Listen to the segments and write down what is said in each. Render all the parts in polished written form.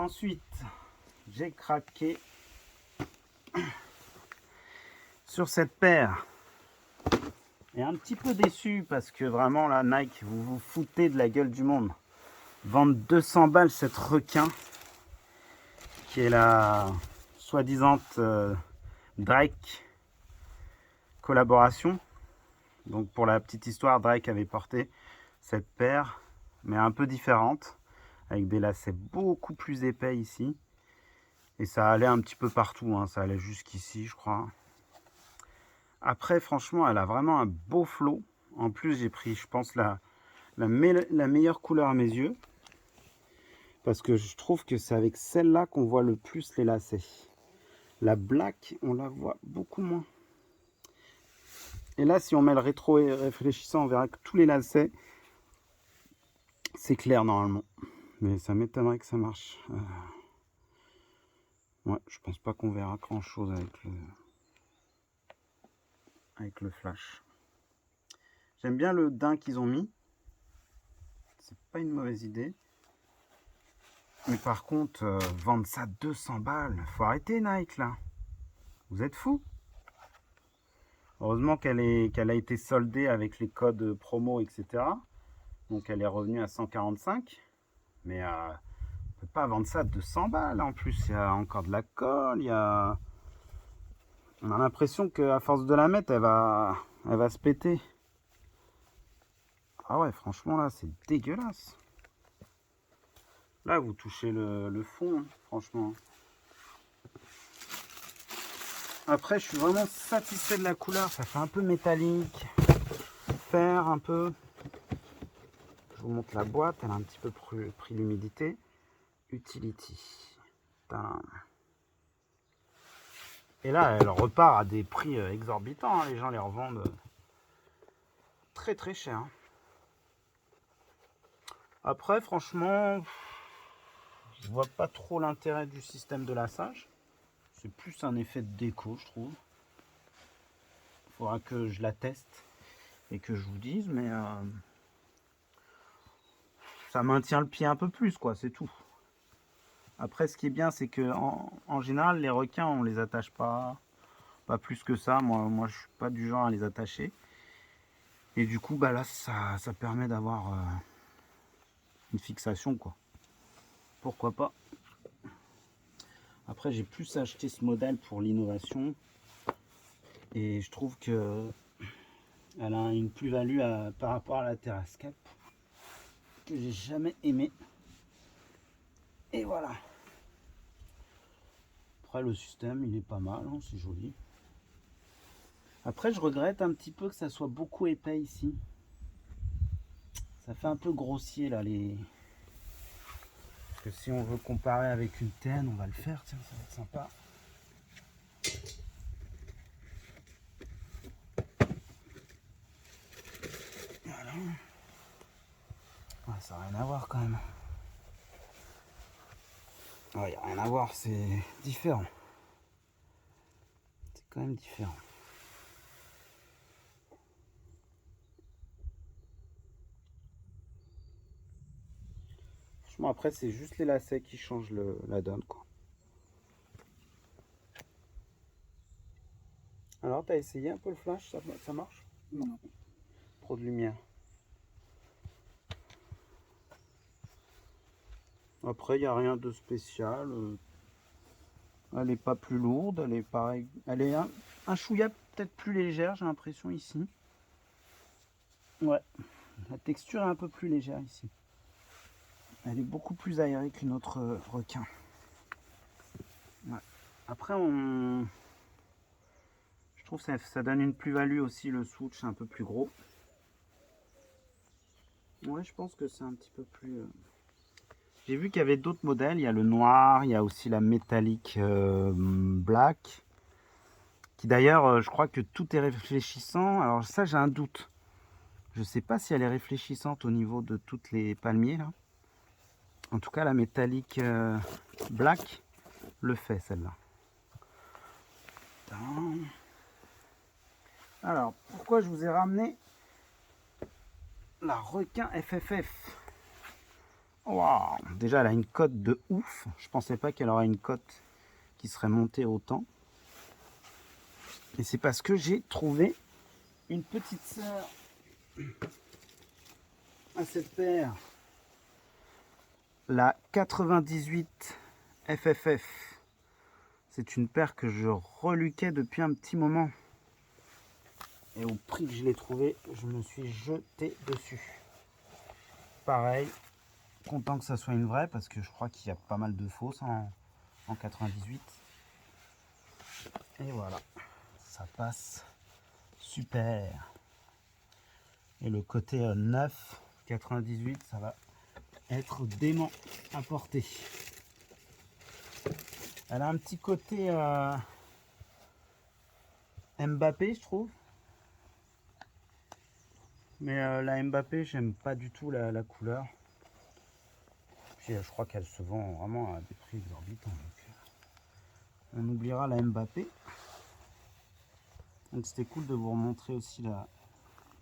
Ensuite, j'ai craqué sur cette paire. Et un petit peu déçu parce que vraiment là, Nike, vous vous foutez de la gueule du monde. Vendre 200 balles cette requin qui est la soi-disant Drake collaboration. Donc pour la petite histoire, Drake avait porté cette paire, mais un peu différente, avec des lacets beaucoup plus épais ici. Et ça allait un petit peu partout, hein. Ça allait jusqu'ici, je crois. Après, franchement, elle a vraiment un beau flow. En plus, j'ai pris, je pense, la meilleure couleur à mes yeux. Parce que je trouve que c'est avec celle-là qu'on voit le plus les lacets. La black, on la voit beaucoup moins. Et là, si on met le rétro réfléchissant, on verra que tous les lacets, c'est clair normalement. Mais ça m'étonnerait que ça marche. Ouais, je pense pas qu'on verra grand chose avec le flash. J'aime bien le daim qu'ils ont mis. C'est pas une mauvaise idée. Mais par contre, vendre ça 200 balles, faut arrêter Nike là. Vous êtes fous. Heureusement qu'elle a été soldée avec les codes promo, etc. Donc elle est revenue à 145. Mais on peut pas vendre ça 200 balles. En plus, il y a encore de la colle. On a l'impression qu'à force de la mettre, elle va se péter. Ah ouais, franchement là, c'est dégueulasse. Là, vous touchez le fond, hein, franchement. Après, je suis vraiment satisfait de la couleur. Ça fait un peu métallique, fer un peu. Je vous montre la boîte. Elle a un petit peu pris l'humidité. Utility. Tadam. Et là, elle repart à des prix exorbitants, hein. Les gens les revendent très très cher. Après, franchement, je vois pas trop l'intérêt du système de lassage. C'est plus un effet de déco, je trouve. Il faudra que je la teste et que je vous dise, mais ça maintient le pied un peu plus, quoi, c'est tout. Après, ce qui est bien, c'est que en général, les requins, on les attache pas plus que ça. Moi, je suis pas du genre à les attacher. Et du coup, bah là, ça permet d'avoir une fixation, quoi. Pourquoi pas. Après, j'ai plus acheté ce modèle pour l'innovation. Et je trouve que elle a une plus-value par rapport à la Terrascape que j'ai jamais aimé. Et voilà. Après, le système, il est pas mal, hein, c'est joli. Après, je regrette un petit peu que ça soit beaucoup épais ici. Ça fait un peu grossier là les. Parce que si on veut comparer avec une TN, on va le faire, tiens, ça va être sympa. Voilà. Ouais, ça n'a rien à voir quand même. Ouais, il n'y a rien à voir, c'est différent. C'est quand même différent. Franchement, après, c'est juste les lacets qui changent la donne, quoi. Alors, t'as essayé un peu le flash, ça marche? Non. Trop de lumière. Après, il n'y a rien de spécial. Elle n'est pas plus lourde, elle est pareil. Elle est un chouïa peut-être plus légère, j'ai l'impression ici. Ouais, la texture est un peu plus légère ici. Elle est beaucoup plus aérée qu'une autre requin. Ouais. Après, je trouve que ça donne une plus-value aussi, le switch un peu plus gros. Ouais, je pense que c'est un petit peu plus... J'ai vu qu'il y avait d'autres modèles. Il y a le noir, il y a aussi la métallique black. Qui d'ailleurs, je crois que tout est réfléchissant. Alors ça, j'ai un doute. Je ne sais pas si elle est réfléchissante au niveau de toutes les palmiers là. En tout cas, la métallique black le fait, celle-là. Alors, pourquoi je vous ai ramené la requin FFF Waouh, déjà elle a une cote de ouf. Je pensais pas qu'elle aurait une cote qui serait montée autant. Et c'est parce que j'ai trouvé une petite sœur à cette paire. La 98 FFF. C'est une paire que je reluquais depuis un petit moment. Et au prix que je l'ai trouvé, je me suis jeté dessus. Pareil, content que ça soit une vraie parce que je crois qu'il y a pas mal de fausses en 98. Et voilà, ça passe super. Et le côté 9, 98, ça va être dément à porter. Elle a un petit côté Mbappé, je trouve. Mais la Mbappé, j'aime pas du tout la couleur. Puis je crois qu'elle se vend vraiment à des prix exorbitants. Donc, on oubliera la Mbappé. Donc c'était cool de vous remontrer aussi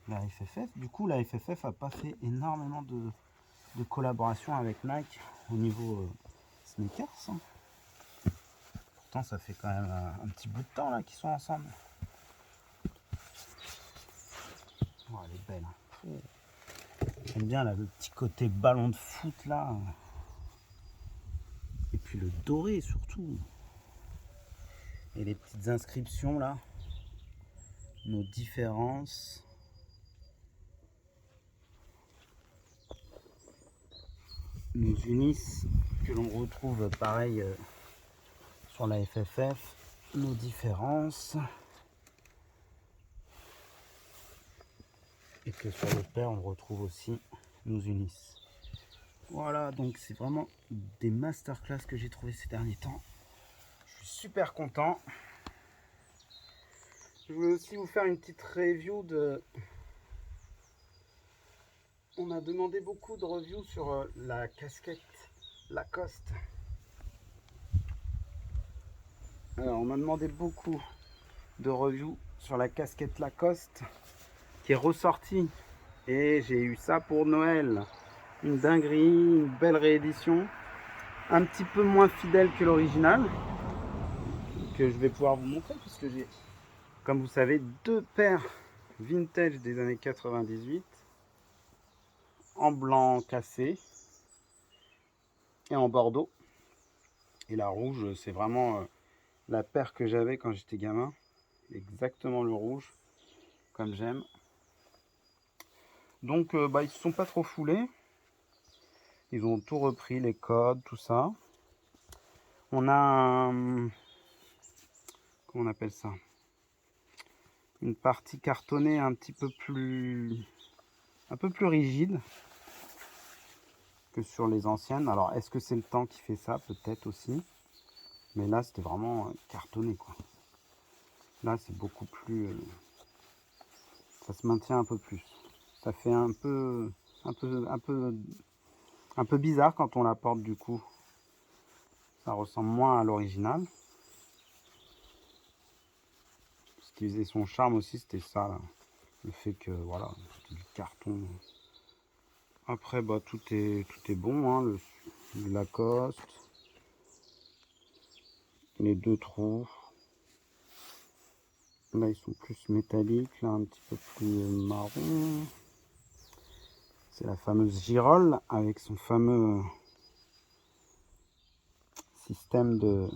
la FFF. Du coup, la FFF a pas fait énormément de collaboration avec Nike au niveau sneakers. Hein. Pourtant, ça fait quand même un petit bout de temps là qu'ils sont ensemble. Oh, elle est belle. Hein. J'aime bien là, le petit côté ballon de foot là. Et puis le doré surtout. Et les petites inscriptions là. Nos différences. Nous unissent, que l'on retrouve pareil sur la FFF. Nos différences. Et que sur le paire, on retrouve aussi nous unissent. Voilà, donc c'est vraiment des masterclass que j'ai trouvé ces derniers temps. Je suis super content. Je voulais aussi vous faire une petite review de... On m'a demandé beaucoup de reviews sur la casquette Lacoste. Alors, on m'a demandé beaucoup de reviews sur la casquette Lacoste qui est ressortie. Et j'ai eu ça pour Noël. Une dinguerie, une belle réédition. Un petit peu moins fidèle que l'original. Que je vais pouvoir vous montrer puisque j'ai, comme vous savez, deux paires vintage des années 98 en blanc cassé et en bordeaux. Et la rouge, c'est vraiment la paire que j'avais quand j'étais gamin. Exactement le rouge, comme j'aime. Donc, ils ne se sont pas trop foulés. Ils ont tout repris, les codes, tout ça. On a un... Comment on appelle ça? Une partie cartonnée un peu plus rigide que sur les anciennes. Alors, est-ce que c'est le temps qui fait ça? Peut-être aussi. Mais là, c'était vraiment cartonné, quoi. Là, c'est beaucoup plus... ça se maintient un peu plus. Ça fait un peu bizarre quand on la porte, du coup. Ça ressemble moins à l'original. Ce qui faisait son charme aussi, c'était ça, là. Le fait que, voilà, c'était du carton. Après, tout est bon, hein. Le Lacoste. Les deux trous. Là, ils sont plus métalliques, là, un petit peu plus marron. C'est la fameuse girole avec son fameux système de...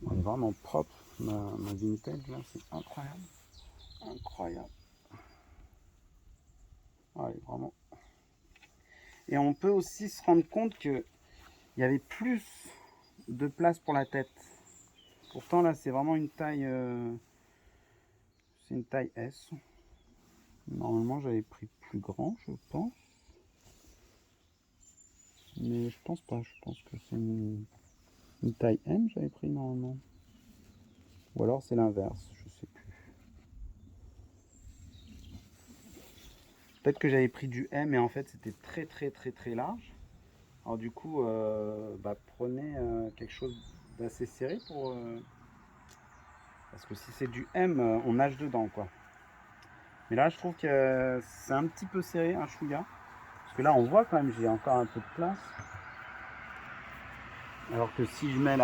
Elle est vraiment propre, ma vintage, là, c'est incroyable. Incroyable. Ouais, vraiment. Et on peut aussi se rendre compte qu'il y avait plus de place pour la tête. Pourtant, là, c'est vraiment une taille... c'est une taille S. Normalement, j'avais pris plus grand, je pense. Mais je pense pas. Je pense que c'est une taille M, j'avais pris normalement. Ou alors c'est l'inverse, je sais plus. Peut-être que j'avais pris du M et en fait c'était très large. Alors du coup, prenez quelque chose d'assez serré parce que si c'est du M, on nage dedans, quoi. Mais là, je trouve que c'est un petit peu serré, un chouïa. Parce que là, on voit quand même, j'ai encore un peu de place. Alors que si je mets